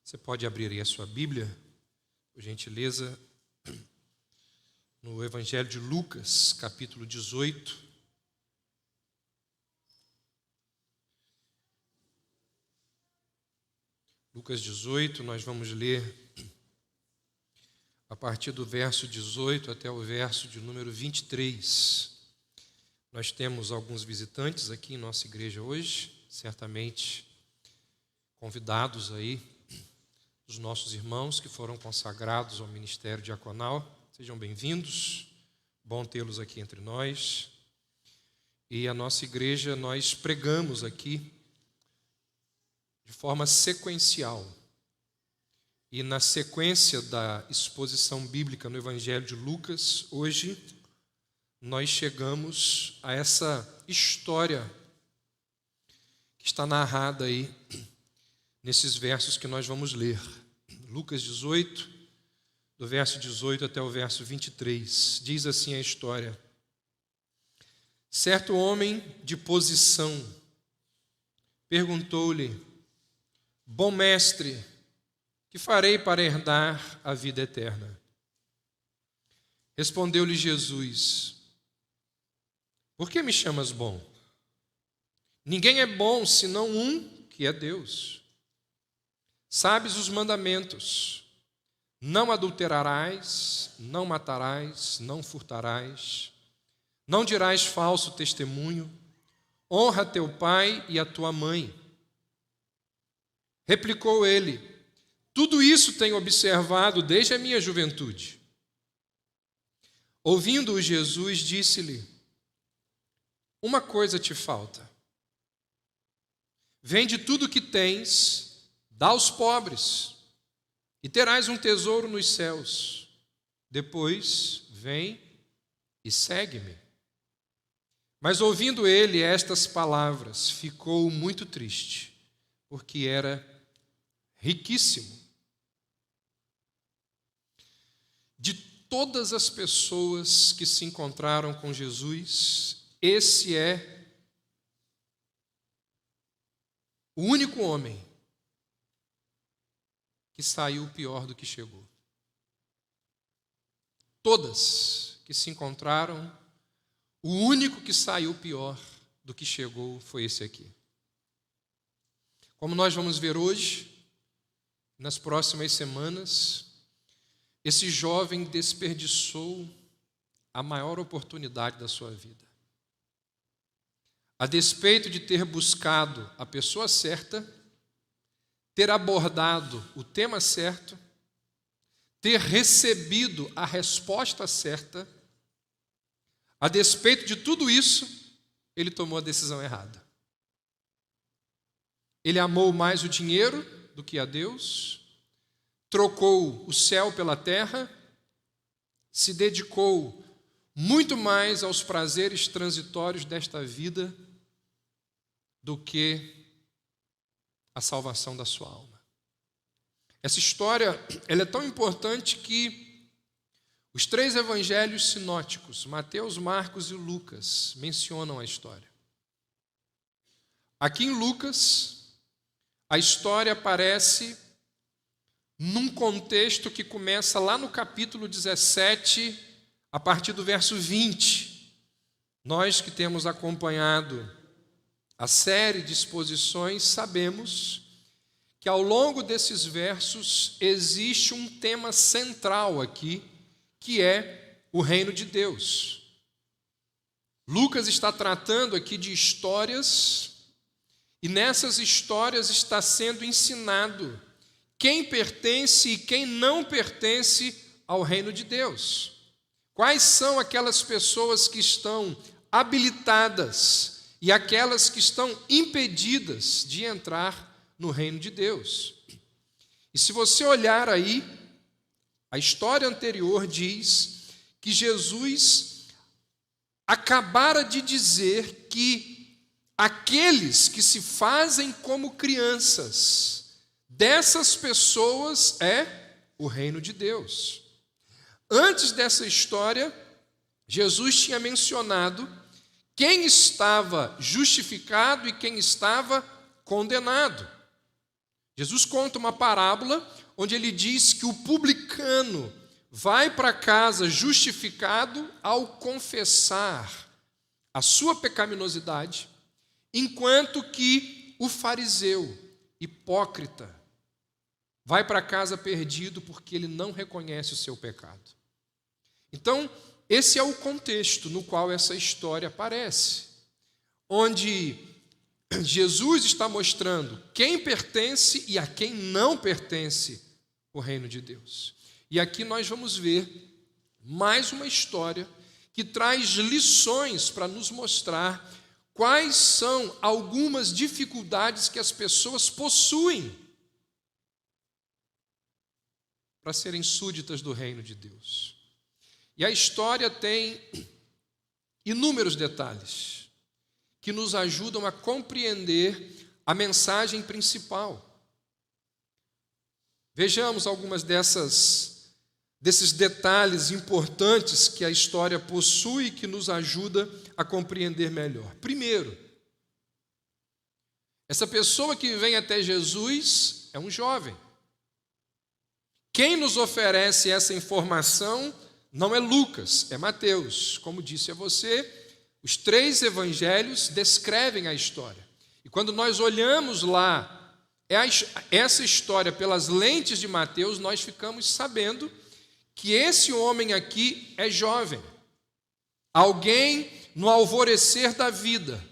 Você pode abrir aí a sua Bíblia, por gentileza, no Evangelho de Lucas, capítulo 18. Lucas 18, nós vamos ler a partir do verso 18 até o verso de número 23. Nós temos alguns visitantes aqui em nossa igreja hoje, certamente convidados aí, os nossos irmãos que foram consagrados ao ministério diaconal. Sejam bem-vindos, bom tê-los aqui entre nós. E a nossa igreja, nós pregamos aqui de forma sequencial. E na sequência da exposição bíblica no Evangelho de Lucas, hoje nós chegamos a essa história que está narrada aí nesses versos que nós vamos ler. Lucas 18, do verso 18 até o verso 23. Diz assim a história: certo homem de posição perguntou-lhe: bom mestre, que farei para herdar a vida eterna? Respondeu-lhe Jesus: por que me chamas bom? Ninguém é bom senão um, que é Deus. Sabes os mandamentos: não adulterarás, não matarás, não furtarás, não dirás falso testemunho, honra teu pai e a tua mãe. Replicou ele: tudo isso tenho observado desde a minha juventude. Ouvindo-o, Jesus disse-lhe: uma coisa te falta. Vende tudo o que tens, dá aos pobres, e terás um tesouro nos céus. Depois, vem e segue-me. Mas ouvindo ele estas palavras, ficou muito triste, porque era riquíssimo. De todas as pessoas que se encontraram com Jesus, esse é o único homem que saiu pior do que chegou. Todas que se encontraram, o único que saiu pior do que chegou foi esse aqui. Como nós vamos ver hoje, nas próximas semanas, esse jovem desperdiçou a maior oportunidade da sua vida. A despeito de ter buscado a pessoa certa, ter abordado o tema certo, ter recebido a resposta certa, a despeito de tudo isso, ele tomou a decisão errada. Ele amou mais o dinheiro do que a Deus, trocou o céu pela terra, se dedicou muito mais aos prazeres transitórios desta vida do que a salvação da sua alma. Essa história ela é tão importante que os 3 evangelhos sinóticos, Mateus, Marcos e Lucas, mencionam a história. Aqui em Lucas, a história aparece num contexto que começa lá no capítulo 17, a partir do verso 20. Nós que temos acompanhado a série de exposições, sabemos que ao longo desses versos existe um tema central aqui, que é o reino de Deus. Lucas está tratando aqui de histórias, e nessas histórias está sendo ensinado quem pertence e quem não pertence ao reino de Deus. Quais são aquelas pessoas que estão habilitadas e aquelas que estão impedidas de entrar no reino de Deus. E se você olhar aí, a história anterior diz que Jesus acabara de dizer que aqueles que se fazem como crianças, dessas pessoas é o reino de Deus. Antes dessa história, Jesus tinha mencionado quem estava justificado e quem estava condenado. Jesus conta uma parábola onde ele diz que o publicano vai para casa justificado ao confessar a sua pecaminosidade, enquanto que o fariseu, hipócrita, vai para casa perdido porque ele não reconhece o seu pecado. Então, esse é o contexto no qual essa história aparece, onde Jesus está mostrando quem pertence e a quem não pertence o reino de Deus. E aqui nós vamos ver mais uma história que traz lições para nos mostrar quais são algumas dificuldades que as pessoas possuem para serem súditas do reino de Deus. E a história tem inúmeros detalhes que nos ajudam a compreender a mensagem principal. Vejamos algumas desses detalhes importantes que a história possui e que nos ajuda a compreender melhor. Primeiro, essa pessoa que vem até Jesus é um jovem. Quem nos oferece essa informação não é Lucas, é Mateus. Como disse a você, os 3 evangelhos descrevem a história. E quando nós olhamos lá essa história pelas lentes de Mateus, nós ficamos sabendo que esse homem aqui é jovem, alguém no alvorecer da vida,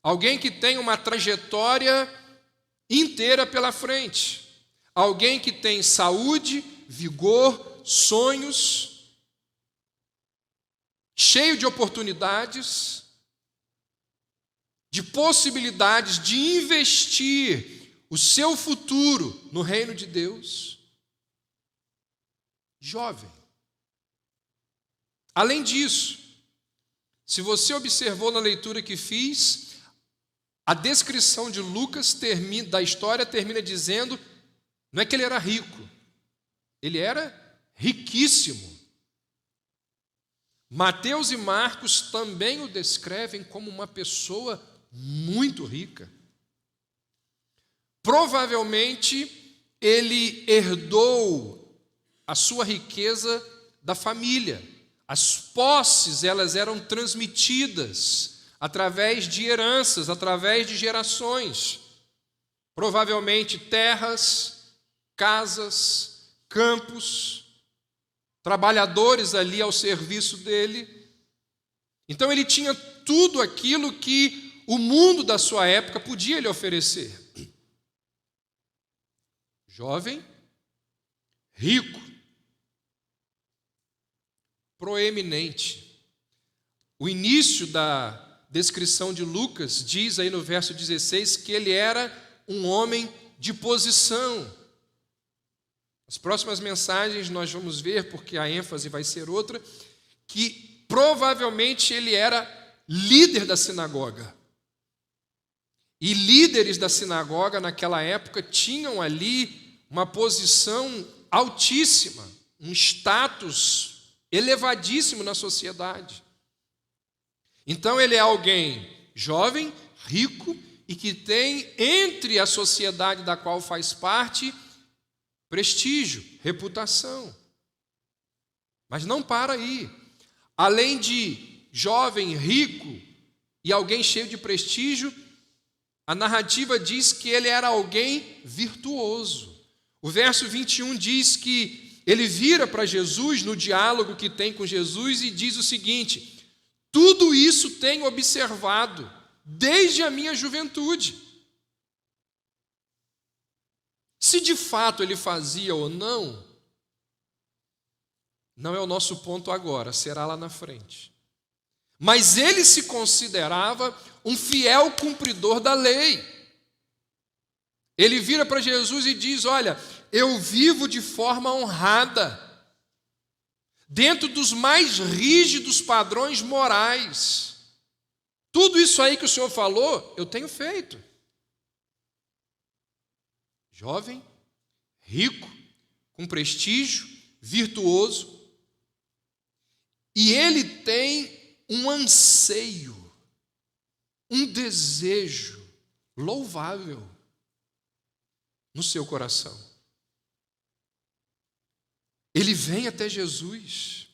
alguém que tem uma trajetória inteira pela frente, alguém que tem saúde, vigor, sonhos, cheio de oportunidades, de possibilidades de investir o seu futuro no reino de Deus. Jovem. Além disso, se você observou na leitura que fiz, a descrição de Lucas da história termina dizendo, não é que ele era rico, ele era riquíssimo. Mateus e Marcos também o descrevem como uma pessoa muito rica. Provavelmente ele herdou a sua riqueza da família. As posses, elas eram transmitidas através de heranças, através de gerações. Provavelmente terras, casas, campos, trabalhadores ali ao serviço dele. Então ele tinha tudo aquilo que o mundo da sua época podia lhe oferecer. Jovem, rico, proeminente. O início da descrição de Lucas diz aí no verso 16 que ele era um homem de posição. As próximas mensagens nós vamos ver, porque a ênfase vai ser outra, que provavelmente ele era líder da sinagoga. E líderes da sinagoga naquela época tinham ali uma posição altíssima, um status elevadíssimo na sociedade. Então ele é alguém jovem, rico e que tem entre a sociedade da qual faz parte prestígio, reputação. Mas não para aí. Além de jovem, rico e alguém cheio de prestígio, a narrativa diz que ele era alguém virtuoso. O verso 21 diz que ele vira para Jesus no diálogo que tem com Jesus e diz o seguinte: tudo isso tenho observado desde a minha juventude. Se de fato ele fazia ou não é o nosso ponto agora, será lá na frente. Mas ele se considerava um fiel cumpridor da lei. Ele vira para Jesus e diz: olha, eu vivo de forma honrada, dentro dos mais rígidos padrões morais. Tudo isso aí que o Senhor falou, eu tenho feito. Jovem, rico, com prestígio, virtuoso. E ele tem um anseio, um desejo louvável. no seu coração. Ele vem até Jesus.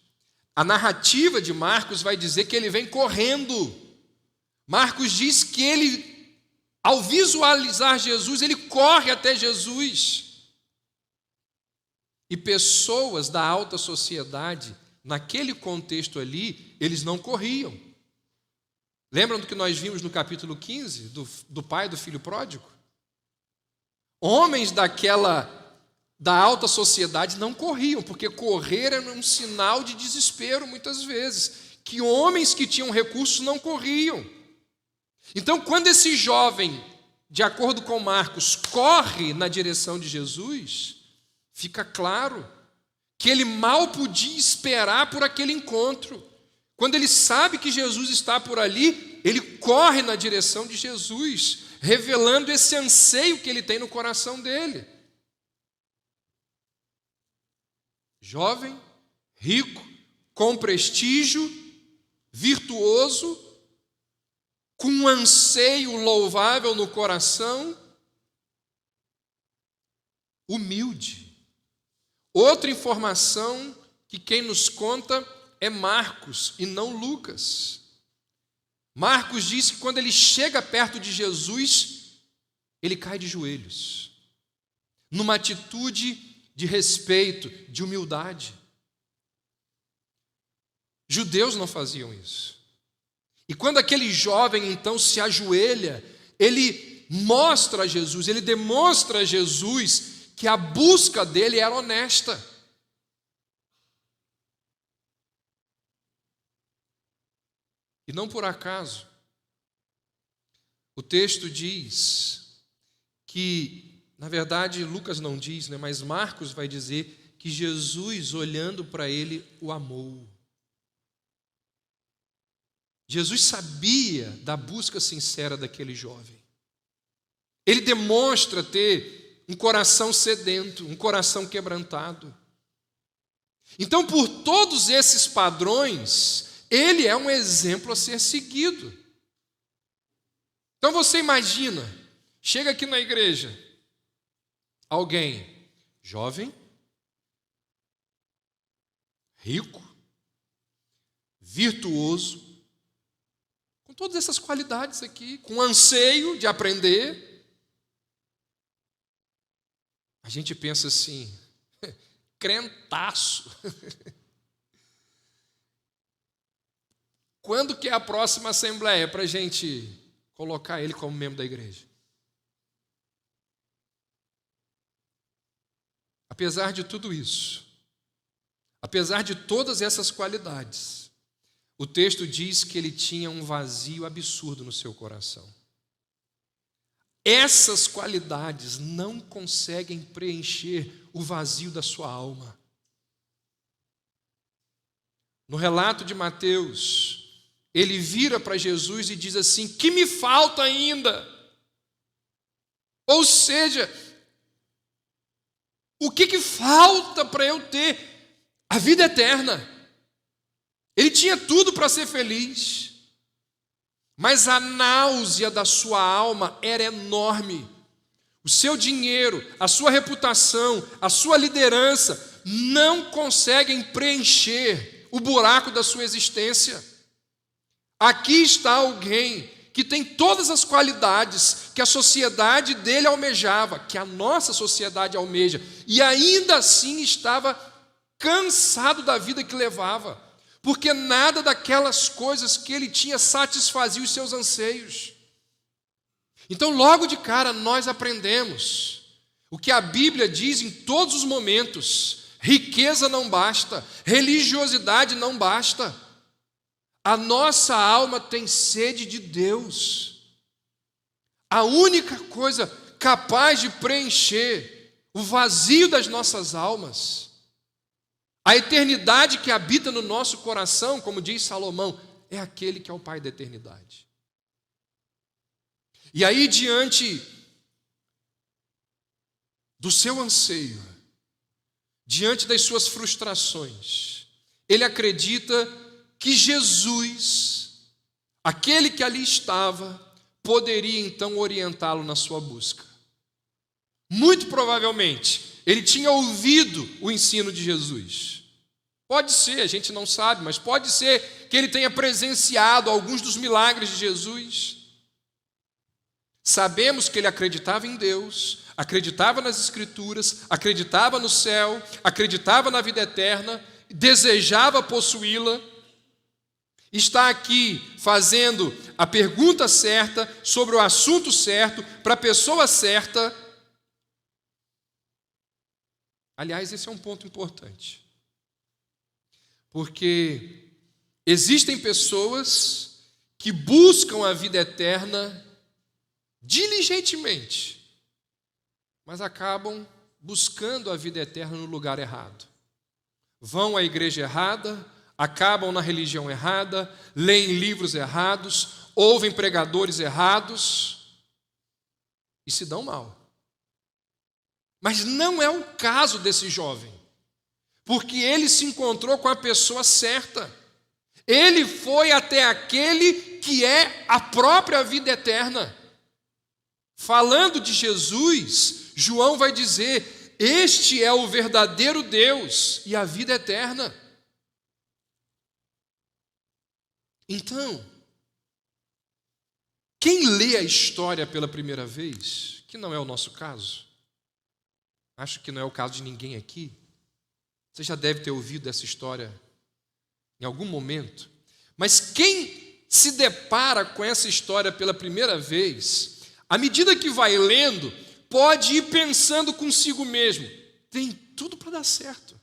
A narrativa de Marcos vai dizer que ele vem correndo. Marcos diz que ele, ao visualizar Jesus, ele corre até Jesus. E pessoas da alta sociedade, naquele contexto ali, eles não corriam. Lembram do que nós vimos no capítulo 15, do pai do filho pródigo? Homens da alta sociedade não corriam, porque correr era um sinal de desespero muitas vezes, que homens que tinham recursos não corriam. Então, quando esse jovem, de acordo com Marcos, corre na direção de Jesus, fica claro que ele mal podia esperar por aquele encontro. Quando ele sabe que Jesus está por ali, ele corre na direção de Jesus, revelando esse anseio que ele tem no coração dele. Jovem, rico, com prestígio, virtuoso, com um anseio louvável no coração, humilde. Outra informação que quem nos conta é Marcos e não Lucas. Marcos diz que quando ele chega perto de Jesus, ele cai de joelhos, numa atitude de respeito, de humildade. Judeus não faziam isso. E quando aquele jovem então se ajoelha, ele mostra a Jesus, ele demonstra a Jesus que a busca dele era honesta. E não por acaso, o texto diz que, na verdade, Lucas não diz, né, mas Marcos vai dizer que Jesus, olhando para ele, o amou. Jesus sabia da busca sincera daquele jovem. Ele demonstra ter um coração sedento, um coração quebrantado. Então, por todos esses padrões, ele é um exemplo a ser seguido. Então você imagina, chega aqui na igreja, alguém jovem, rico, virtuoso, com todas essas qualidades aqui, com anseio de aprender. A gente pensa assim, crentaço. Quando que é a próxima assembleia para a gente colocar ele como membro da igreja? Apesar de tudo isso, apesar de todas essas qualidades, o texto diz que ele tinha um vazio absurdo no seu coração. Essas qualidades não conseguem preencher o vazio da sua alma. No relato de Mateus, ele vira para Jesus e diz assim: que me falta ainda? Ou seja, o que falta para eu ter a vida eterna? Ele tinha tudo para ser feliz, mas a náusea da sua alma era enorme. O seu dinheiro, a sua reputação, a sua liderança não conseguem preencher o buraco da sua existência. Aqui está alguém que tem todas as qualidades que a sociedade dele almejava, que a nossa sociedade almeja, e ainda assim estava cansado da vida que levava, porque nada daquelas coisas que ele tinha satisfazia os seus anseios. Então, logo de cara, nós aprendemos o que a Bíblia diz em todos os momentos: riqueza não basta, religiosidade não basta. A nossa alma tem sede de Deus. A única coisa capaz de preencher o vazio das nossas almas, a eternidade que habita no nosso coração, como diz Salomão, é aquele que é o Pai da eternidade. E aí, diante do seu anseio, diante das suas frustrações, ele acredita que Jesus, aquele que ali estava, poderia então orientá-lo na sua busca. Muito provavelmente, ele tinha ouvido o ensino de Jesus. Pode ser, a gente não sabe, mas pode ser que ele tenha presenciado alguns dos milagres de Jesus. Sabemos que ele acreditava em Deus, acreditava nas Escrituras, acreditava no céu, acreditava na vida eterna, desejava possuí-la. Está aqui fazendo a pergunta certa, sobre o assunto certo, para a pessoa certa. Aliás, esse é um ponto importante. Porque existem pessoas que buscam a vida eterna diligentemente, mas acabam buscando a vida eterna no lugar errado. Vão à igreja errada, acabam na religião errada, leem livros errados, ouvem pregadores errados e se dão mal. Mas não é o caso desse jovem, porque ele se encontrou com a pessoa certa. Ele foi até aquele que é a própria vida eterna. Falando de Jesus, João vai dizer: este é o verdadeiro Deus e a vida eterna. Então, quem lê a história pela primeira vez, que não é o nosso caso, acho que não é o caso de ninguém aqui, você já deve ter ouvido essa história em algum momento, mas quem se depara com essa história pela primeira vez, à medida que vai lendo, pode ir pensando consigo mesmo: tem tudo para dar certo.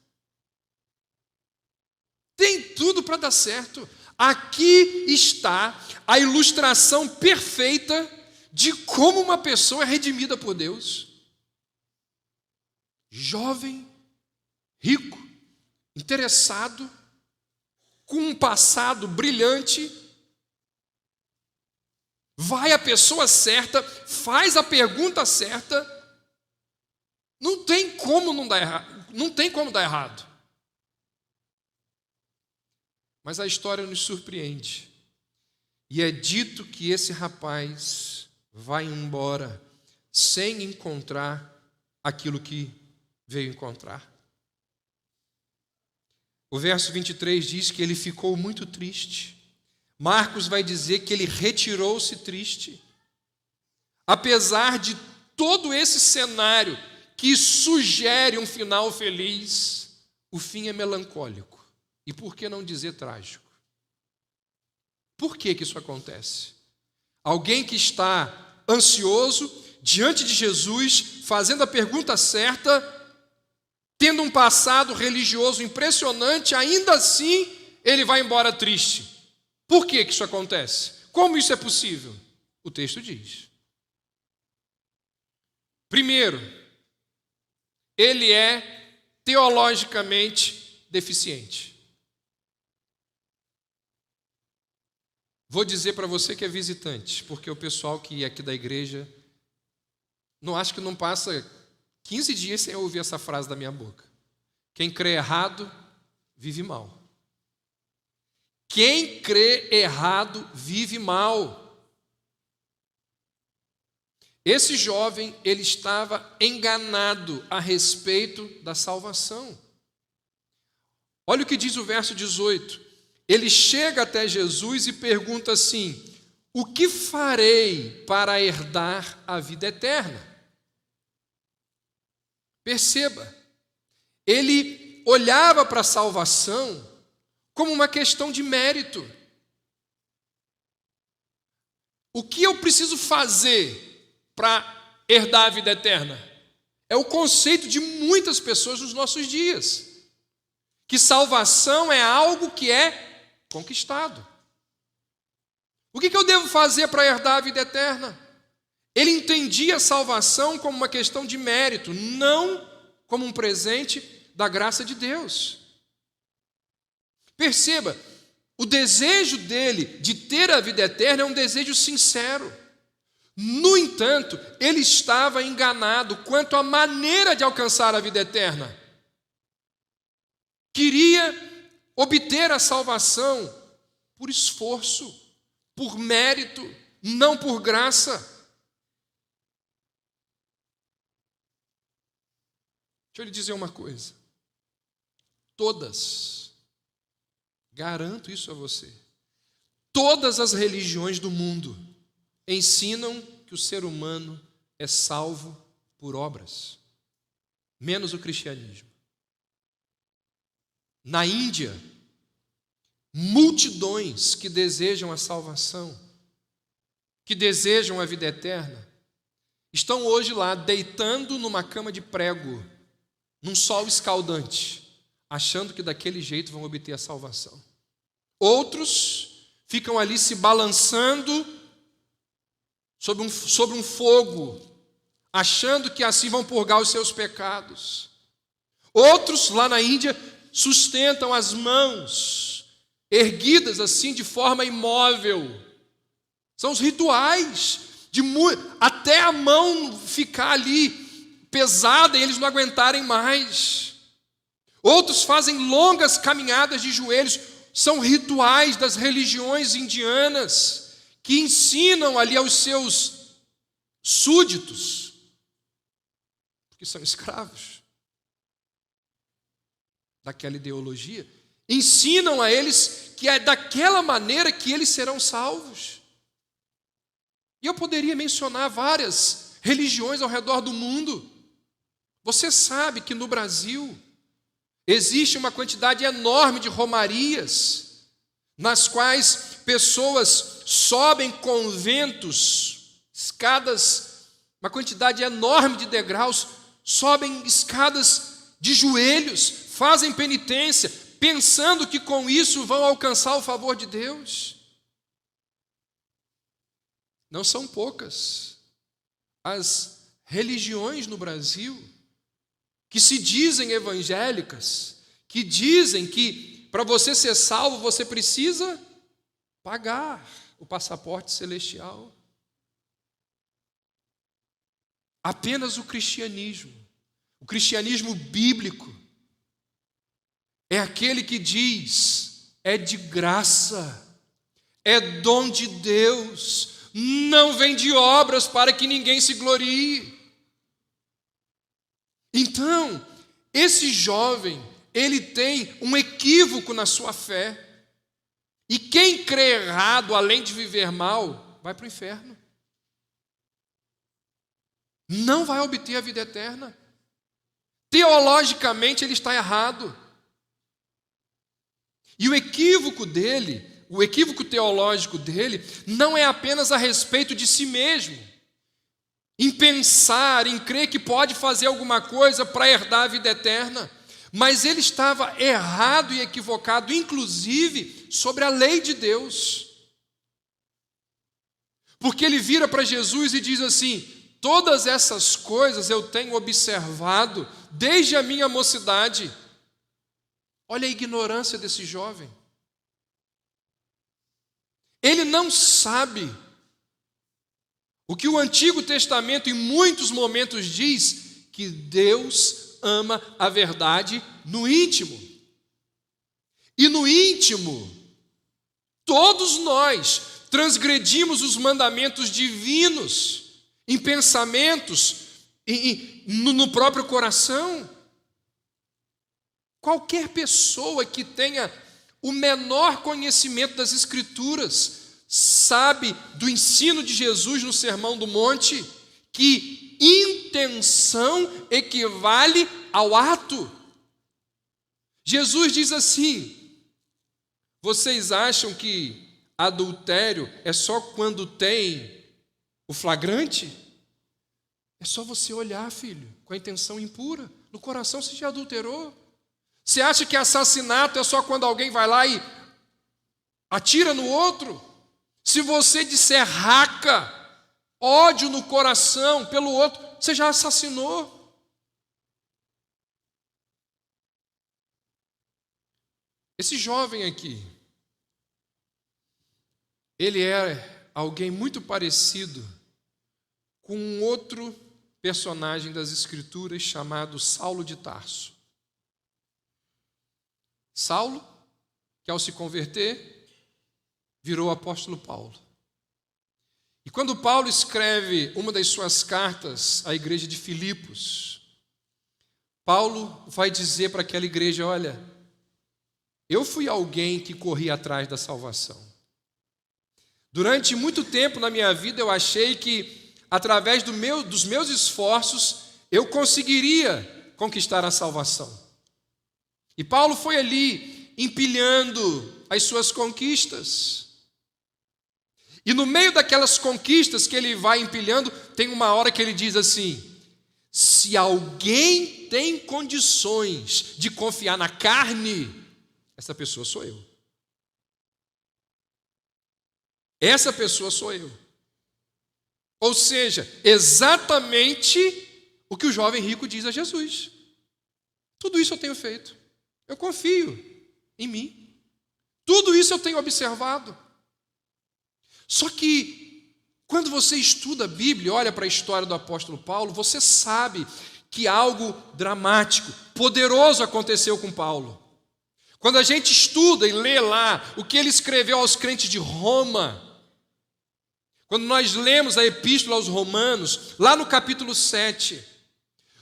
Tem tudo para dar certo. Aqui está a ilustração perfeita de como uma pessoa é redimida por Deus. Jovem, rico, interessado, com um passado brilhante, vai à pessoa certa, faz a pergunta certa, não tem como não dar errado, não tem como dar errado. Mas a história nos surpreende. E é dito que esse rapaz vai embora sem encontrar aquilo que veio encontrar. O verso 23 diz que ele ficou muito triste. Marcos vai dizer que ele retirou-se triste. Apesar de todo esse cenário que sugere um final feliz, o fim é melancólico. E por que não dizer trágico? Por que isso acontece? Alguém que está ansioso diante de Jesus, fazendo a pergunta certa, tendo um passado religioso impressionante, ainda assim ele vai embora triste. Por que isso acontece? Como isso é possível? O texto diz. Primeiro, ele é teologicamente deficiente. Vou dizer para você que é visitante, porque o pessoal que é aqui da igreja, não acho que não passa 15 dias sem ouvir essa frase da minha boca. Quem crê errado, vive mal. Quem crê errado, vive mal. Esse jovem, ele estava enganado a respeito da salvação. Olha o que diz o verso 18. Ele chega até Jesus e pergunta assim: o que farei para herdar a vida eterna? Perceba, ele olhava para a salvação como uma questão de mérito. O que eu preciso fazer para herdar a vida eterna? É o conceito de muitas pessoas nos nossos dias, que salvação é algo que é conquistado. O que eu devo fazer para herdar a vida eterna? Ele entendia a salvação como uma questão de mérito, não como um presente da graça de Deus. Perceba, o desejo dele de ter a vida eterna é um desejo sincero. No entanto, ele estava enganado quanto à maneira de alcançar a vida eterna. Queria obter a salvação por esforço, por mérito, não por graça. eu lhe dizer uma coisa. Todas, garanto isso a você, todas as religiões do mundo ensinam que o ser humano é salvo por obras, menos o cristianismo. Na Índia, multidões que desejam a salvação, que desejam a vida eterna, estão hoje lá deitando numa cama de prego, num sol escaldante, achando que daquele jeito vão obter a salvação. Outros ficam ali se balançando sobre um fogo, achando que assim vão purgar os seus pecados. Outros lá na Índia sustentam as mãos erguidas assim de forma imóvel. São os rituais até a mão ficar ali pesada e eles não aguentarem mais. Outros fazem longas caminhadas de joelhos. São rituais das religiões indianas que ensinam ali aos seus súditos, que são escravos daquela ideologia, ensinam a eles que é daquela maneira que eles serão salvos. E eu poderia mencionar várias religiões ao redor do mundo. Você sabe que no Brasil existe uma quantidade enorme de romarias, nas quais pessoas sobem conventos, escadas, uma quantidade enorme de degraus, sobem escadas de joelhos, fazem penitência, pensando que com isso vão alcançar o favor de Deus. Não são poucas as religiões no Brasil que se dizem evangélicas, que dizem que para você ser salvo você precisa pagar o passaporte celestial. Apenas o cristianismo bíblico, é aquele que diz: é de graça, é dom de Deus, não vem de obras para que ninguém se glorie. Então, esse jovem, ele tem um equívoco na sua fé. E quem crê errado, além de viver mal, vai para o inferno. Não vai obter a vida eterna. Teologicamente, ele está errado. E o equívoco dele, o equívoco teológico dele, não é apenas a respeito de si mesmo, em pensar, em crer que pode fazer alguma coisa para herdar a vida eterna, mas ele estava errado e equivocado, inclusive, sobre a lei de Deus. Porque ele vira para Jesus e diz assim: todas essas coisas eu tenho observado desde a minha mocidade. Olha a ignorância desse jovem. Ele não sabe o que o Antigo Testamento em muitos momentos diz, que Deus ama a verdade no íntimo. E no íntimo, todos nós transgredimos os mandamentos divinos em pensamentos, no próprio coração. Qualquer pessoa que tenha o menor conhecimento das Escrituras sabe do ensino de Jesus no Sermão do Monte, que intenção equivale ao ato. Jesus diz assim: vocês acham que adultério é só quando tem o flagrante? É só você olhar, filho, com a intenção impura. No coração você já adulterou. Você acha que assassinato é só quando alguém vai lá e atira no outro? Se você disser raca, ódio no coração pelo outro, você já assassinou. Esse jovem aqui, ele é alguém muito parecido com um outro personagem das Escrituras chamado Saulo de Tarso. Saulo, que ao se converter, virou o apóstolo Paulo. E quando Paulo escreve uma das suas cartas à igreja de Filipos, Paulo vai dizer para aquela igreja: olha, eu fui alguém que corri atrás da salvação. Durante muito tempo na minha vida eu achei que, através dos meus esforços, eu conseguiria conquistar a salvação. E Paulo foi ali empilhando as suas conquistas. E no meio daquelas conquistas que ele vai empilhando, tem uma hora que ele diz assim: se alguém tem condições de confiar na carne, essa pessoa sou eu. Essa pessoa sou eu. Ou seja, exatamente o que o jovem rico diz a Jesus. Tudo isso eu tenho feito. Eu confio em mim. Tudo isso eu tenho observado. Só que, quando você estuda a Bíblia, olha para a história do apóstolo Paulo, você sabe que algo dramático, poderoso aconteceu com Paulo. Quando a gente estuda e lê lá o que ele escreveu aos crentes de Roma, quando nós lemos a Epístola aos Romanos, lá no capítulo 7,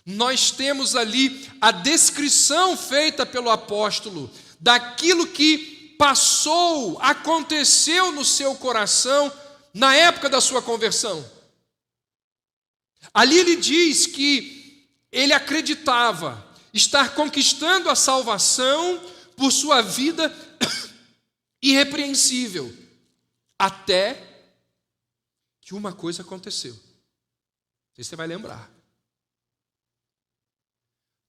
nós temos ali a descrição feita pelo apóstolo daquilo que passou, aconteceu no seu coração na época da sua conversão. Ali ele diz que ele acreditava estar conquistando a salvação por sua vida irrepreensível, até que uma coisa aconteceu. Não sei se você vai lembrar.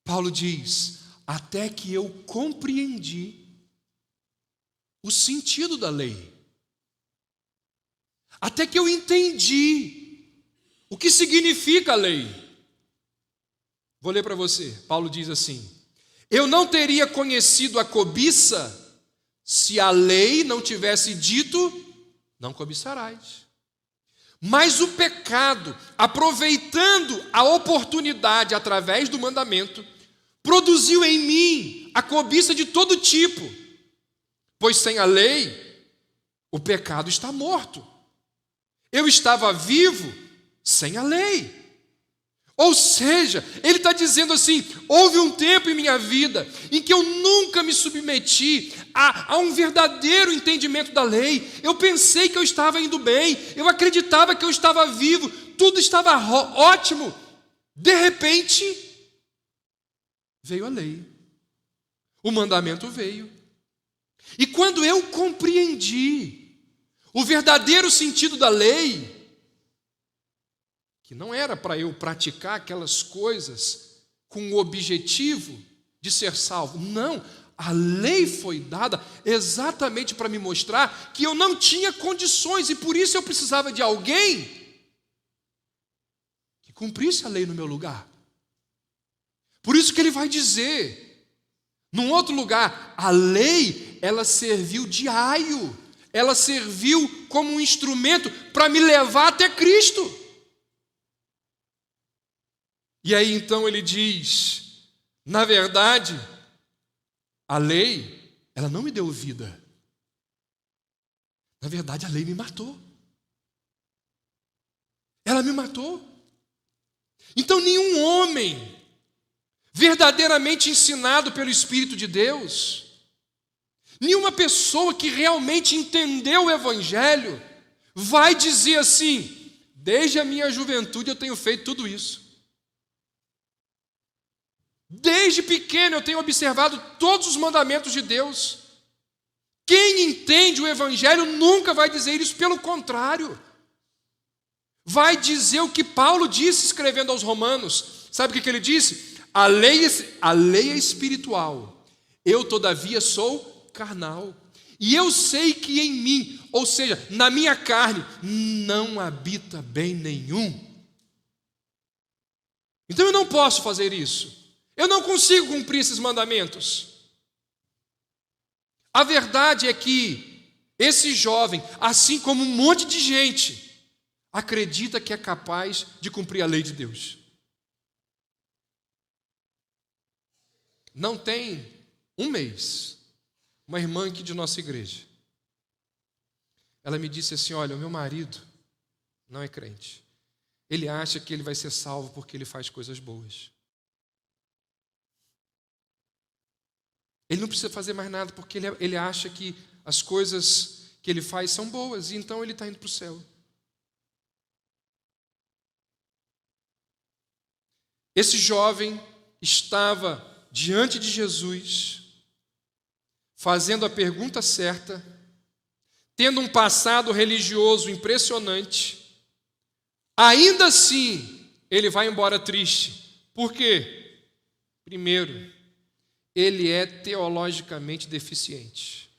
Paulo diz: até que eu compreendi o sentido da lei. Até que eu entendi o que significa a lei. Vou ler para você. Paulo diz assim: eu não teria conhecido a cobiça se a lei não tivesse dito: não cobiçarás. Mas o pecado, aproveitando a oportunidade através do mandamento, produziu em mim a cobiça de todo tipo. Pois sem a lei, o pecado está morto. Eu estava vivo sem a lei. Ou seja, ele está dizendo assim: houve um tempo em minha vida em que eu nunca me submeti a um verdadeiro entendimento da lei. Eu pensei que eu estava indo bem, eu acreditava que eu estava vivo, tudo estava ótimo. De repente, veio a lei, o mandamento veio. E quando eu compreendi o verdadeiro sentido da lei, que não era para eu praticar aquelas coisas com o objetivo de ser salvo. Não, a lei foi dada exatamente para me mostrar que eu não tinha condições e por isso eu precisava de alguém que cumprisse a lei no meu lugar. Por isso que ele vai dizer, num outro lugar, a lei, ela serviu de aio, ela serviu como um instrumento para me levar até Cristo. E aí então ele diz: na verdade, a lei, ela não me deu vida. Na verdade, a lei me matou. Ela me matou. Então nenhum homem verdadeiramente ensinado pelo Espírito de Deus, nenhuma pessoa que realmente entendeu o Evangelho, vai dizer assim: desde a minha juventude eu tenho feito tudo isso. Desde pequeno eu tenho observado todos os mandamentos de Deus. Quem entende o Evangelho nunca vai dizer isso, pelo contrário. Vai dizer o que Paulo disse escrevendo aos Romanos. Sabe o que ele disse? A lei é espiritual, eu todavia sou carnal. E eu sei que em mim, ou seja, na minha carne, não habita bem nenhum. Então eu não posso fazer isso. Eu não consigo cumprir esses mandamentos. A verdade é que esse jovem, assim como um monte de gente, acredita que é capaz de cumprir a lei de Deus. Não tem um mês, uma irmã aqui de nossa igreja, ela me disse assim: olha, o meu marido não é crente. Ele acha que ele vai ser salvo porque ele faz coisas boas. Ele não precisa fazer mais nada, porque ele acha que as coisas que ele faz são boas, e então ele está indo para o céu. Esse jovem estava diante de Jesus, fazendo a pergunta certa, tendo um passado religioso impressionante. Ainda assim, ele vai embora triste. Por quê? Primeiro, ele é teologicamente deficiente.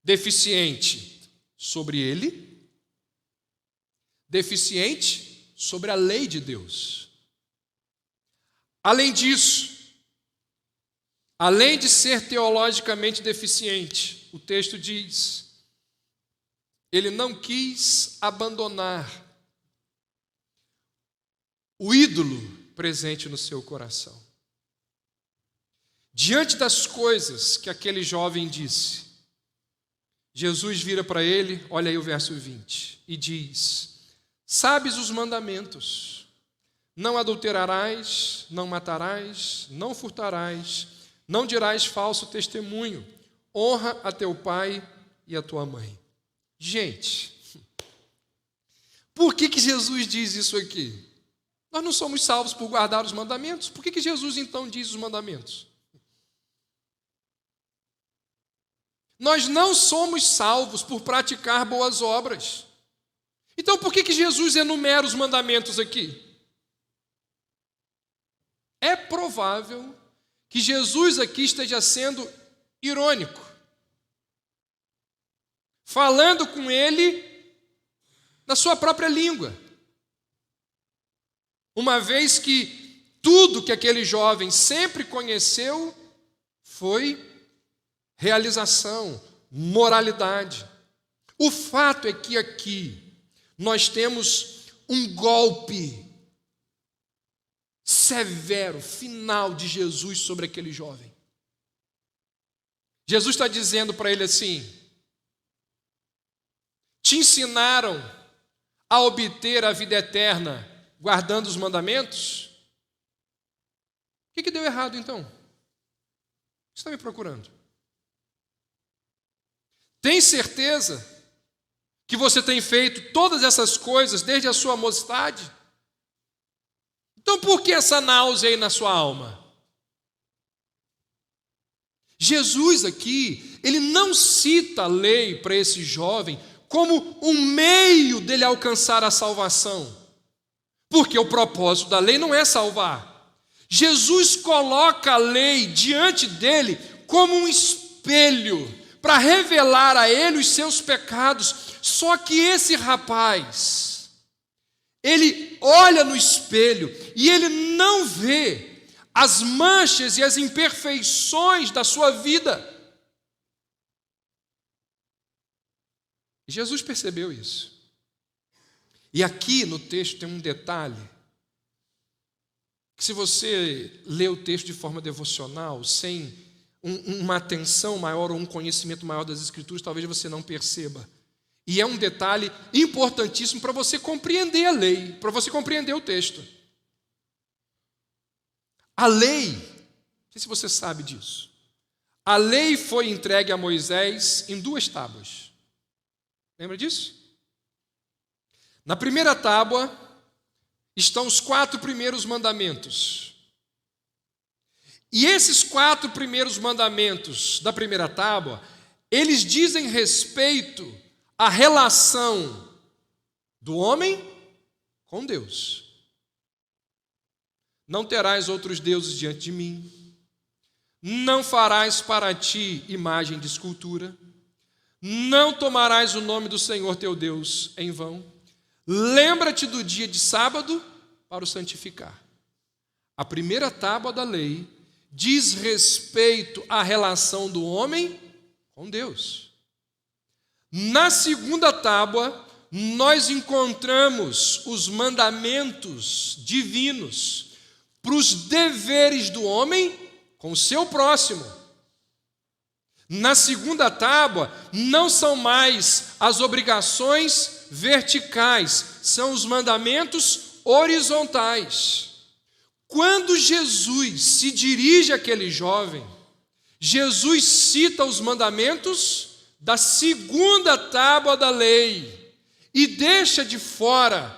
Deficiente sobre ele, deficiente sobre a lei de Deus. Além disso, além de ser teologicamente deficiente, o texto diz, ele não quis abandonar o ídolo presente no seu coração. Diante das coisas que aquele jovem disse, Jesus vira para ele, olha aí o verso 20, e diz: sabes os mandamentos, não adulterarás, não matarás, não furtarás, não dirás falso testemunho, honra a teu pai e a tua mãe. Gente, por que Jesus diz isso aqui? Nós não somos salvos por guardar os mandamentos, por que Jesus então diz os mandamentos? Nós não somos salvos por praticar boas obras. Então por que Jesus enumera os mandamentos aqui? É provável que Jesus aqui esteja sendo irônico, falando com ele na sua própria língua, uma vez que tudo que aquele jovem sempre conheceu foi realização, moralidade. O fato é que aqui nós temos um golpe severo, final de Jesus sobre aquele jovem. Jesus está dizendo para ele assim: te ensinaram a obter a vida eterna guardando os mandamentos? O que deu errado então? O que você está me procurando? Tem certeza que você tem feito todas essas coisas desde a sua mocidade? Então por que essa náusea aí na sua alma? Jesus aqui, ele não cita a lei para esse jovem como um meio dele alcançar a salvação, porque o propósito da lei não é salvar. Jesus coloca a lei diante dele como um espelho para revelar a ele os seus pecados. Só que esse rapaz, ele olha no espelho e ele não vê as manchas e as imperfeições da sua vida. Jesus percebeu isso. E aqui no texto tem um detalhe, que se você lê o texto de forma devocional, sem uma atenção maior ou um conhecimento maior das Escrituras, talvez você não perceba. E é um detalhe importantíssimo para você compreender a lei, para você compreender o texto. A lei, não sei se você sabe disso, a lei foi entregue a Moisés em 2 tábuas. Lembra disso? Na primeira tábua estão os 4 primeiros mandamentos. E esses 4 primeiros mandamentos da primeira tábua, eles dizem respeito à relação do homem com Deus. Não terás outros deuses diante de mim, não farás para ti imagem de escultura, não tomarás o nome do Senhor teu Deus em vão, lembra-te do dia de sábado para o santificar. A primeira tábua da lei diz respeito à relação do homem com Deus. Na segunda tábua, nós encontramos os mandamentos divinos para os deveres do homem com o seu próximo. Na segunda tábua, não são mais as obrigações verticais, são os mandamentos horizontais. Quando Jesus se dirige àquele jovem, Jesus cita os mandamentos da segunda tábua da lei e deixa de fora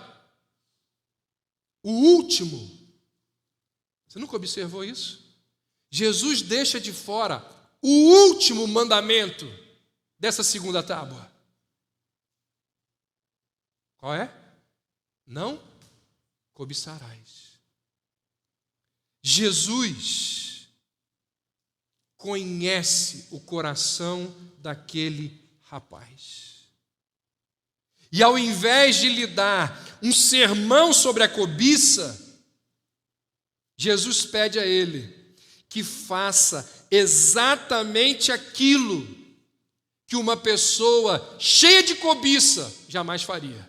o último. Você nunca observou isso? Jesus deixa de fora o último mandamento dessa segunda tábua. Qual é? Não cobiçarás. Jesus conhece o coração daquele rapaz. E ao invés de lhe dar um sermão sobre a cobiça, Jesus pede a ele que faça exatamente aquilo que uma pessoa cheia de cobiça jamais faria.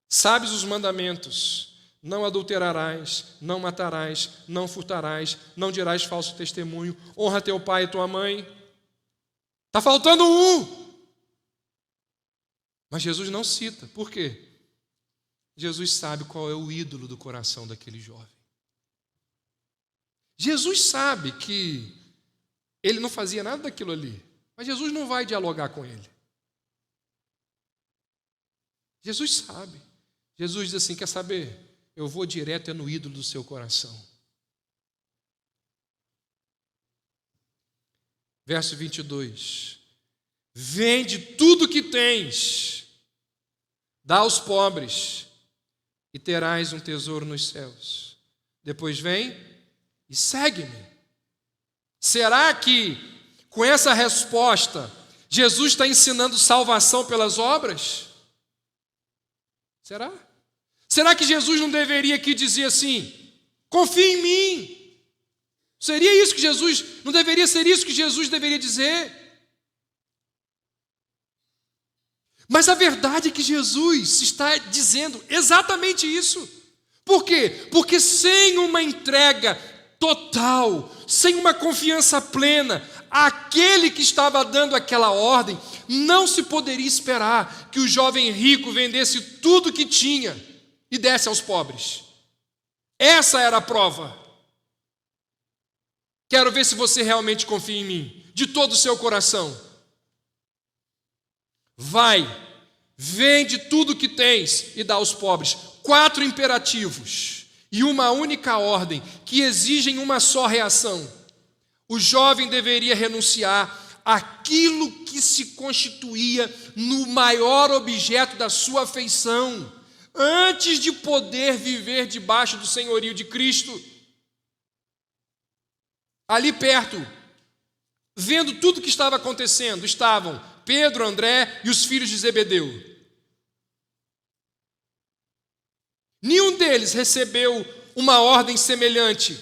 Sabes os mandamentos: não adulterarás, não matarás, não furtarás, não dirás falso testemunho, honra teu pai e tua mãe. Está faltando um. Mas Jesus não cita. Por quê? Jesus sabe qual é o ídolo do coração daquele jovem. Jesus sabe que ele não fazia nada daquilo ali, mas Jesus não vai dialogar com ele. Jesus sabe. Jesus diz assim: quer saber? Eu vou direto no ídolo do seu coração. Verso 22. Vende tudo que tens, dá aos pobres, e terás um tesouro nos céus. Depois vem e segue-me. Será que, com essa resposta, Jesus está ensinando salvação pelas obras? Será? Será que Jesus não deveria aqui dizer assim: confia em mim? Seria isso que Jesus, não deveria ser isso que Jesus deveria dizer? Mas a verdade é que Jesus está dizendo exatamente isso. Por quê? Porque sem uma entrega total, sem uma confiança plena, aquele que estava dando aquela ordem, não se poderia esperar que o jovem rico vendesse tudo que tinha e desse aos pobres. Essa era a prova. Quero ver se você realmente confia em mim, de todo o seu coração. Vai, vende tudo que tens e dá aos pobres. 4 imperativos e uma única ordem que exigem uma só reação. O jovem deveria renunciar àquilo que se constituía no maior objeto da sua afeição, antes de poder viver debaixo do senhorio de Cristo. Ali perto, vendo tudo o que estava acontecendo, estavam Pedro, André e os filhos de Zebedeu. Nenhum deles recebeu uma ordem semelhante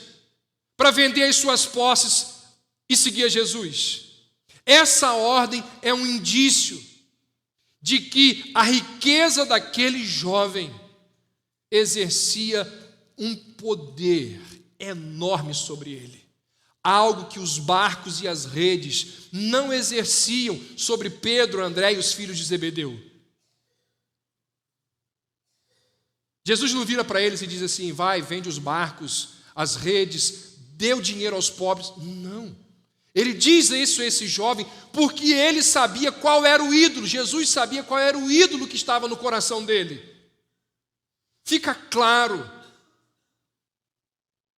para vender as suas posses e seguir a Jesus. Essa ordem é um indício de que a riqueza daquele jovem exercia um poder enorme sobre ele. Algo que os barcos e as redes não exerciam sobre Pedro, André e os filhos de Zebedeu. Jesus não vira para eles e diz assim: vai, vende os barcos, as redes, dê o dinheiro aos pobres. Não. Ele diz isso a esse jovem porque ele sabia qual era o ídolo. Jesus sabia qual era o ídolo que estava no coração dele. Fica claro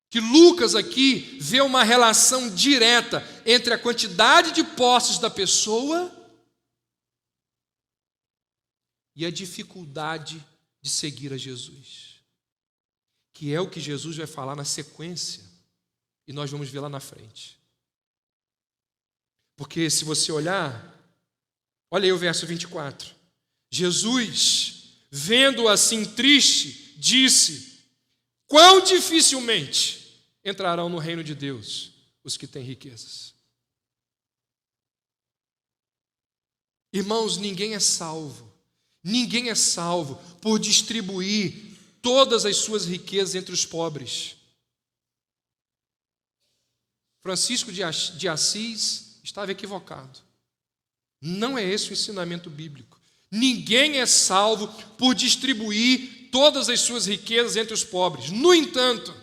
que Lucas aqui vê uma relação direta entre a quantidade de posses da pessoa e a dificuldade de seguir a Jesus, que é o que Jesus vai falar na sequência, e nós vamos ver lá na frente. Porque se você olha aí o verso 24. Jesus, vendo-o assim triste, disse: quão dificilmente entrarão no reino de Deus os que têm riquezas. Irmãos, ninguém é salvo por distribuir todas as suas riquezas entre os pobres. Francisco de Assis estava equivocado. Não é esse o ensinamento bíblico. Ninguém é salvo por distribuir todas as suas riquezas entre os pobres. No entanto,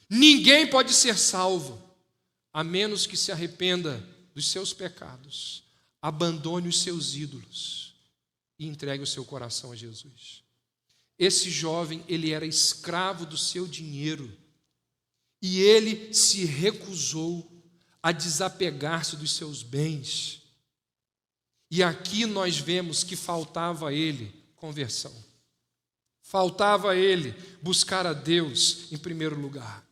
Ninguém pode ser salvo a menos que se arrependa dos seus pecados, abandone os seus ídolos e entregue o seu coração a Jesus. Esse jovem, ele era escravo do seu dinheiro e ele se recusou a desapegar-se dos seus bens. E aqui nós vemos que faltava a ele conversão. Faltava a ele buscar a Deus em primeiro lugar.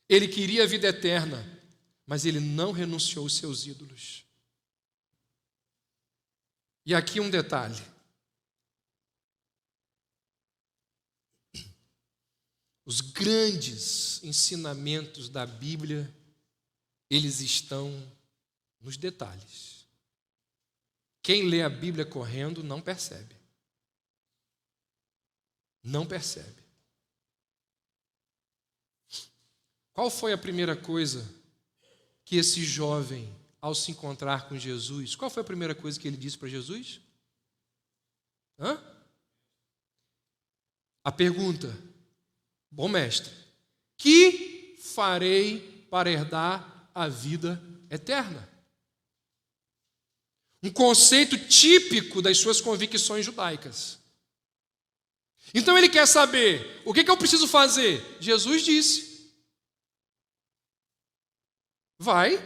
Ele queria a vida eterna, mas ele não renunciou aos seus ídolos. E aqui um detalhe. Os grandes ensinamentos da Bíblia, eles estão nos detalhes. Quem lê a Bíblia correndo não percebe. Não percebe. Qual foi a primeira coisa que esse jovem, ao se encontrar com Jesus, qual foi a primeira coisa que ele disse para Jesus? A pergunta: bom mestre, que farei para herdar a vida eterna? Um conceito típico das suas convicções judaicas. Então ele quer saber, o que eu preciso fazer? Jesus disse: vai,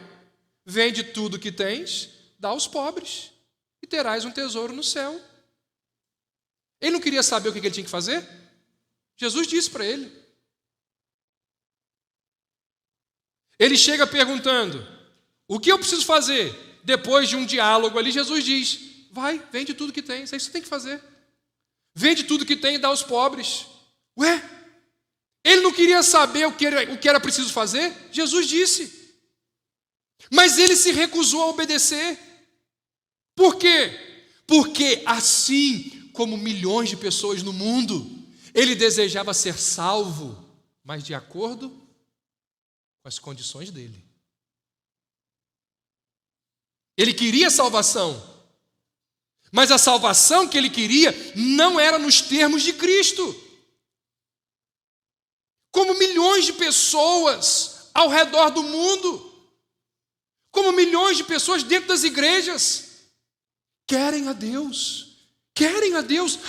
vende tudo que tens, dá aos pobres, e terás um tesouro no céu. Ele não queria saber o que ele tinha que fazer? Jesus disse para ele. Ele chega perguntando, o que eu preciso fazer? Depois de um diálogo ali, Jesus diz, vai, vende tudo que tens, é isso que você tem que fazer. Vende tudo que tem e dá aos pobres. Ué, ele não queria saber o que era preciso fazer? Jesus disse. Mas ele se recusou a obedecer. Por quê? Porque assim como milhões de pessoas no mundo, ele desejava ser salvo, mas de acordo com as condições dele. Ele queria salvação, mas a salvação que ele queria não era nos termos de Cristo. Como milhões de pessoas ao redor do mundo, como milhões de pessoas dentro das igrejas, querem a Deus,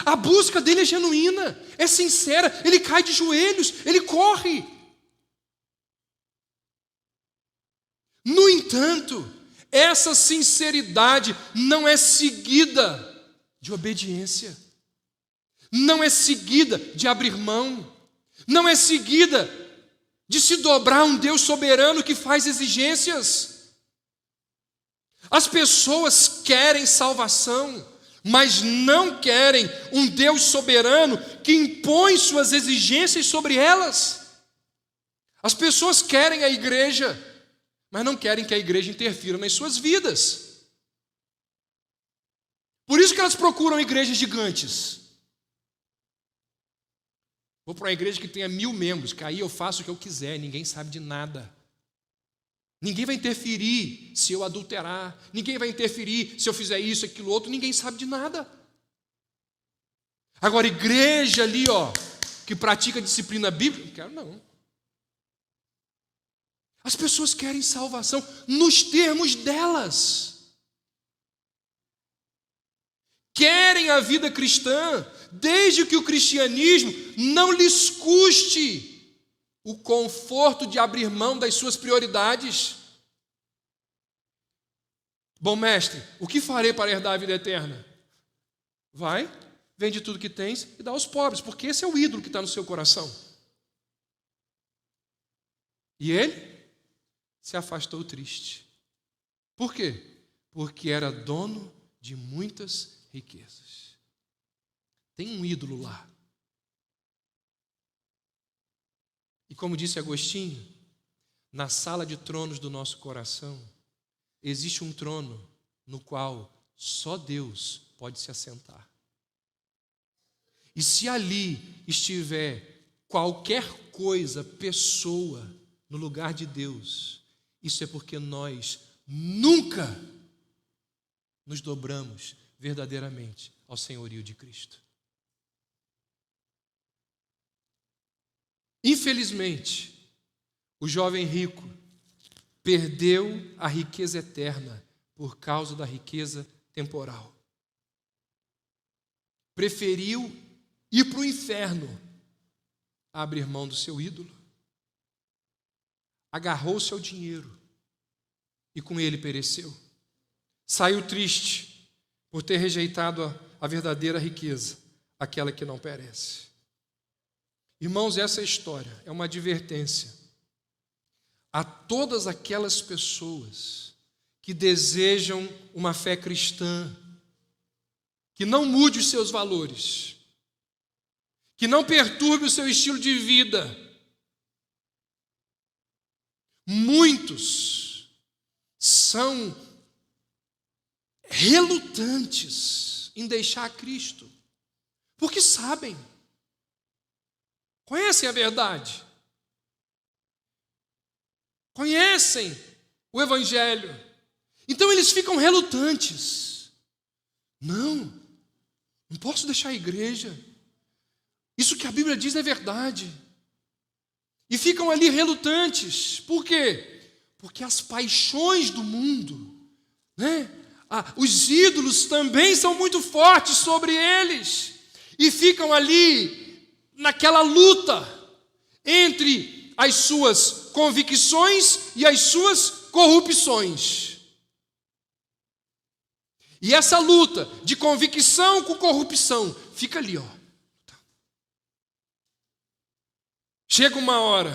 a busca dele é genuína, é sincera, ele cai de joelhos, ele corre. No entanto, essa sinceridade não é seguida de obediência, não é seguida de abrir mão, não é seguida de se dobrar a um Deus soberano que faz exigências. As pessoas querem salvação, mas não querem um Deus soberano que impõe suas exigências sobre elas. As pessoas querem a igreja, mas não querem que a igreja interfira nas suas vidas. Por isso que elas procuram igrejas gigantes. Vou para uma igreja que tenha 1000 membros, que aí eu faço o que eu quiser, ninguém sabe de nada. Ninguém vai interferir se eu adulterar, ninguém vai interferir se eu fizer isso, aquilo, outro, ninguém sabe de nada. Agora, igreja ali, que pratica disciplina bíblica, não quero não. As pessoas querem salvação nos termos delas. Querem a vida cristã, desde que o cristianismo não lhes custe o conforto de abrir mão das suas prioridades. Bom mestre, o que farei para herdar a vida eterna? Vai, vende tudo que tens e dá aos pobres, porque esse é o ídolo que está no seu coração. E ele se afastou triste. Por quê? Porque era dono de muitas riquezas. Tem um ídolo lá. E como disse Agostinho, na sala de tronos do nosso coração, existe um trono no qual só Deus pode se assentar. E se ali estiver qualquer coisa, pessoa, no lugar de Deus, isso é porque nós nunca nos dobramos verdadeiramente ao senhorio de Cristo. Infelizmente, O jovem rico perdeu a riqueza eterna por causa da riqueza temporal. Preferiu ir para o inferno a abrir mão do seu ídolo. Agarrou-se ao dinheiro e com ele pereceu. Saiu triste por ter rejeitado a verdadeira riqueza, aquela que não perece. Irmãos, essa história é uma advertência a todas aquelas pessoas que desejam uma fé cristã, que não mude os seus valores, que não perturbe o seu estilo de vida. Muitos são relutantes em deixar Cristo, porque sabem, conhecem a verdade, conhecem o Evangelho, então eles ficam relutantes. Não posso deixar a igreja, isso que a Bíblia diz é verdade. E ficam ali relutantes. Por quê? Porque as paixões do mundo, os ídolos também são muito fortes sobre eles. E ficam ali naquela luta entre as suas convicções e as suas corrupções. E essa luta de convicção com corrupção fica ali, ó. Chega uma hora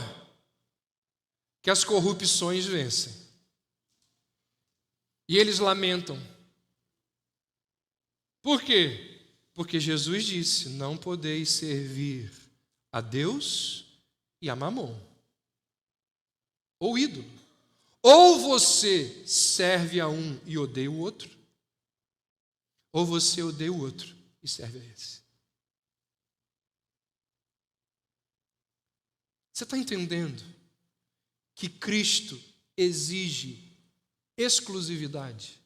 que as corrupções vencem. E eles lamentam. Por quê? Porque Jesus disse: não podeis servir a Deus e a Mamon, ou ídolo. Ou você serve a um e odeia o outro, ou você odeia o outro e serve a esse. Você está entendendo que Cristo exige exclusividade?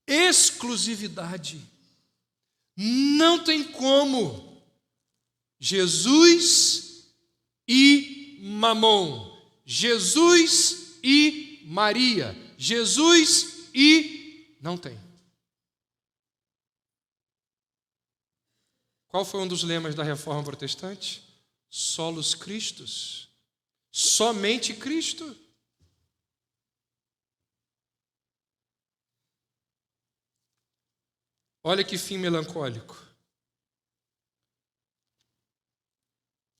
Exclusividade. Não tem como Jesus e Mamon, Jesus e Maria, Jesus e... não tem. Qual foi um dos lemas da Reforma Protestante? Solus Christus. Somente Cristo. Olha que fim melancólico.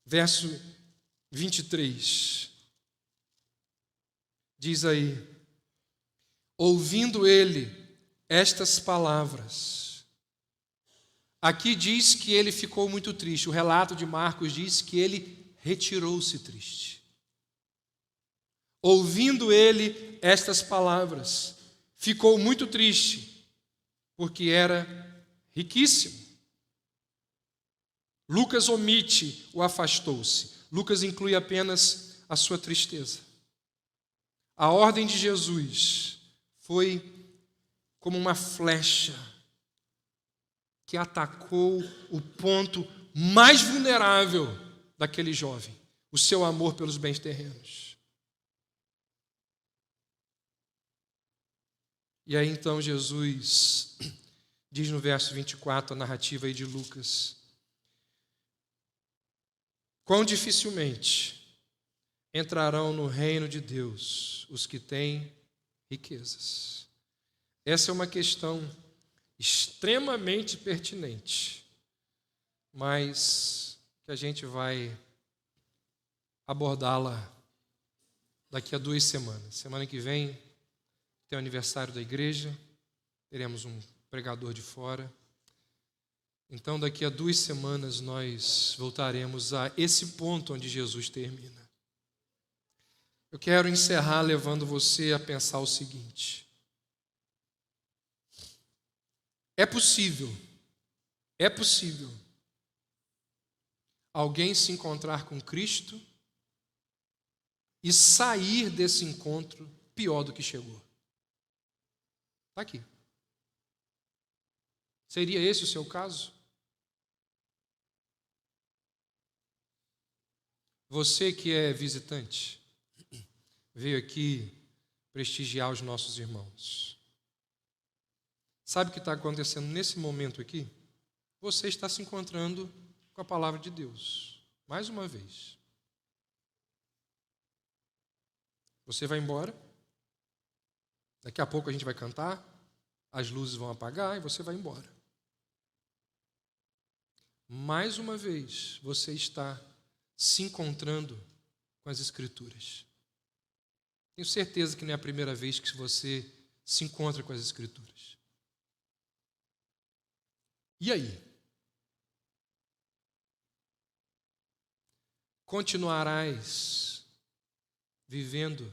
Verso 23. Diz aí: ouvindo ele estas palavras. Aqui diz que ele ficou muito triste. O relato de Marcos diz que ele retirou-se triste. Ouvindo ele estas palavras, ficou muito triste, porque era riquíssimo. Lucas omite o afastou-se. Lucas inclui apenas a sua tristeza. A ordem de Jesus foi como uma flecha que atacou o ponto mais vulnerável daquele jovem, o seu amor pelos bens terrenos. E aí então Jesus diz no verso 24, a narrativa aí de Lucas: quão dificilmente entrarão no reino de Deus os que têm riquezas. Essa é uma questão extremamente pertinente, mas que a gente vai abordá-la daqui a 2 semanas. Semana que vem tem o aniversário da igreja, teremos um pregador de fora. Então, daqui a 2 semanas nós voltaremos a esse ponto onde Jesus termina. Eu quero encerrar levando você a pensar o seguinte: é possível alguém se encontrar com Cristo e sair desse encontro pior do que chegou. Está aqui. Seria esse o seu caso? Você que é visitante, veio aqui prestigiar os nossos irmãos. Sabe o que está acontecendo nesse momento aqui? Você está se encontrando com a palavra de Deus, mais uma vez. Você vai embora, daqui a pouco a gente vai cantar, as luzes vão apagar e você vai embora. Mais uma vez, você está se encontrando com as Escrituras. Tenho certeza que não é a primeira vez que você se encontra com as Escrituras. E aí? Continuarás vivendo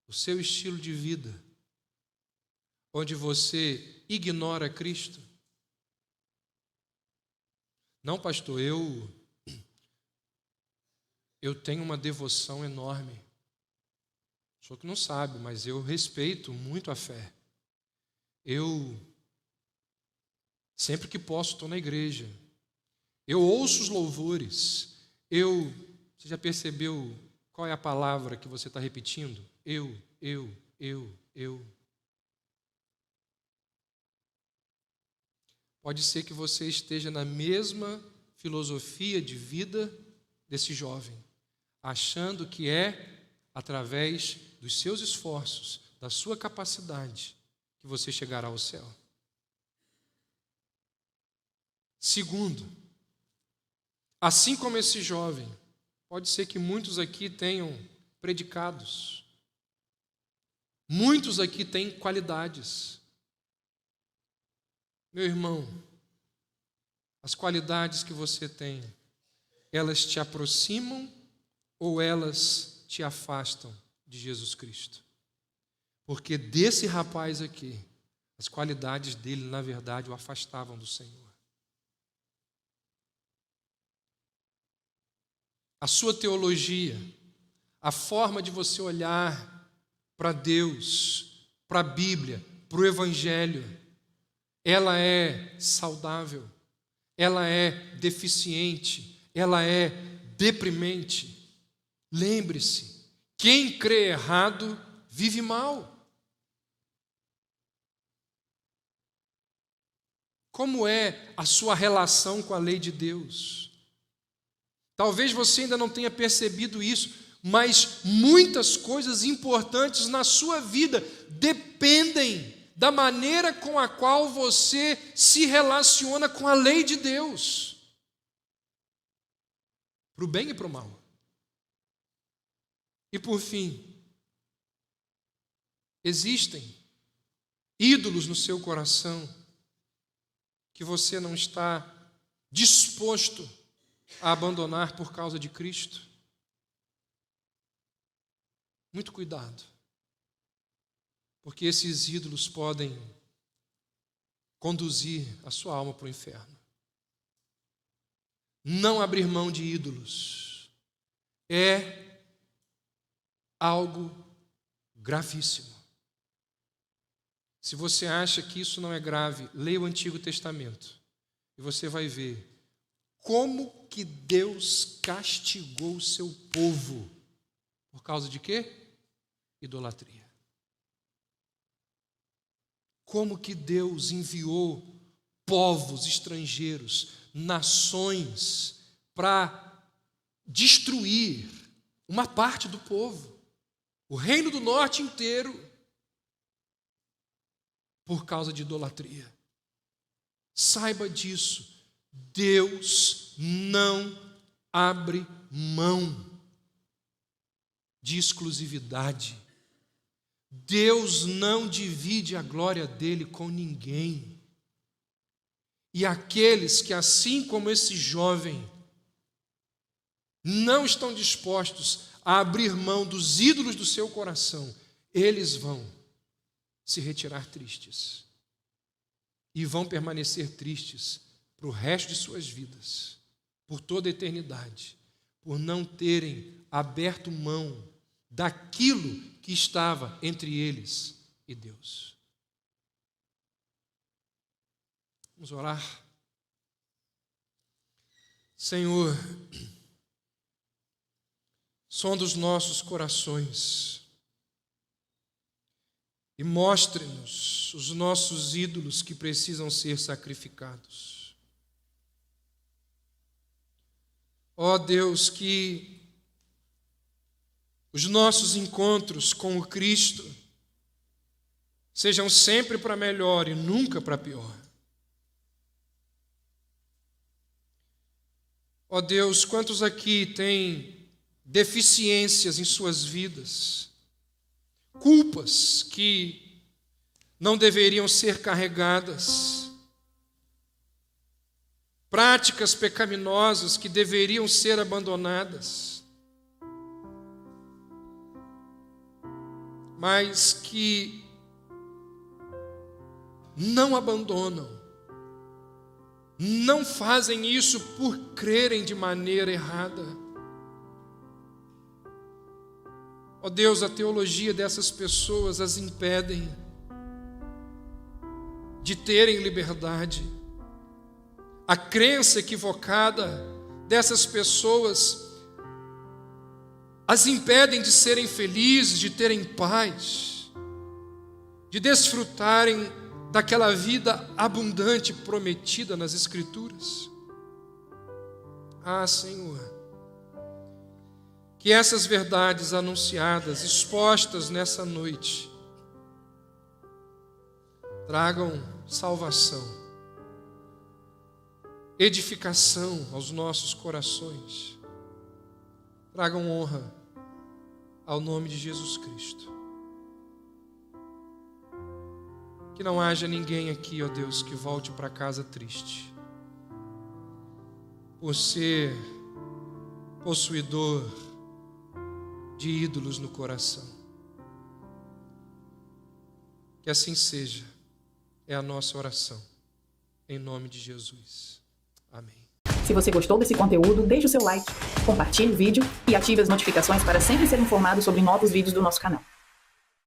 o seu estilo de vida, onde você ignora Cristo? Não, pastor, eu tenho uma devoção enorme. O senhor que não sabe, mas eu respeito muito a fé. Eu, sempre que posso, estou na igreja. Eu ouço os louvores. Você já percebeu qual é a palavra que você está repetindo? Eu. Pode ser que você esteja na mesma filosofia de vida desse jovem, achando que é através dos seus esforços, da sua capacidade, que você chegará ao céu. Segundo, assim como esse jovem, pode ser que muitos aqui tenham predicados, muitos aqui têm qualidades. Meu irmão, as qualidades que você tem, elas te aproximam ou elas te afastam de Jesus Cristo? Porque desse rapaz aqui, as qualidades dele, na verdade, o afastavam do Senhor. A sua teologia, a forma de você olhar para Deus, para a Bíblia, para o Evangelho, ela é saudável, ela é deficiente, ela é deprimente. Lembre-se, quem crê errado vive mal. Como é a sua relação com a lei de Deus? Talvez você ainda não tenha percebido isso, mas muitas coisas importantes na sua vida dependem da maneira com a qual você se relaciona com a lei de Deus, para o bem e para o mal. E por fim, existem ídolos no seu coração que você não está disposto a abandonar por causa de Cristo? Muito cuidado, porque esses ídolos podem conduzir a sua alma para o inferno. Não abrir mão de ídolos é algo gravíssimo. Se você acha que isso não é grave, leia o Antigo Testamento e você vai ver como que Deus castigou o seu povo. Por causa de quê? Idolatria. Como que Deus enviou povos estrangeiros, nações, para destruir uma parte do povo, o reino do norte inteiro, por causa de idolatria. Saiba disso. Deus não abre mão de exclusividade. Deus não divide a glória dele com ninguém. E aqueles que, assim como esse jovem, não estão dispostos a abrir mão dos ídolos do seu coração, eles vão se retirar tristes. E vão permanecer tristes para o resto de suas vidas, por toda a eternidade, por não terem aberto mão daquilo que estava entre eles e Deus. Vamos orar. Senhor, sonda os nossos corações e mostre-nos os nossos ídolos que precisam ser sacrificados. Ó Deus, que os nossos encontros com o Cristo sejam sempre para melhor e nunca para pior. Ó Deus, quantos aqui têm deficiências em suas vidas, culpas que não deveriam ser carregadas, práticas pecaminosas que deveriam ser abandonadas, mas que não abandonam, não fazem isso por crerem de maneira errada. Ó Deus, a teologia dessas pessoas as impedem de terem liberdade. A crença equivocada dessas pessoas as impedem de serem felizes, de terem paz, de desfrutarem daquela vida abundante prometida nas Escrituras. Ah, Senhor, que essas verdades anunciadas, expostas nessa noite, tragam salvação, edificação aos nossos corações, tragam honra ao nome de Jesus Cristo. Que não haja ninguém aqui, ó Deus, que volte para casa triste, por ser possuidor de ídolos no coração. Que assim seja, é a nossa oração, em nome de Jesus. Amém. Se você gostou desse conteúdo, deixe o seu like, compartilhe o vídeo e ative as notificações para sempre ser informado sobre novos vídeos do nosso canal.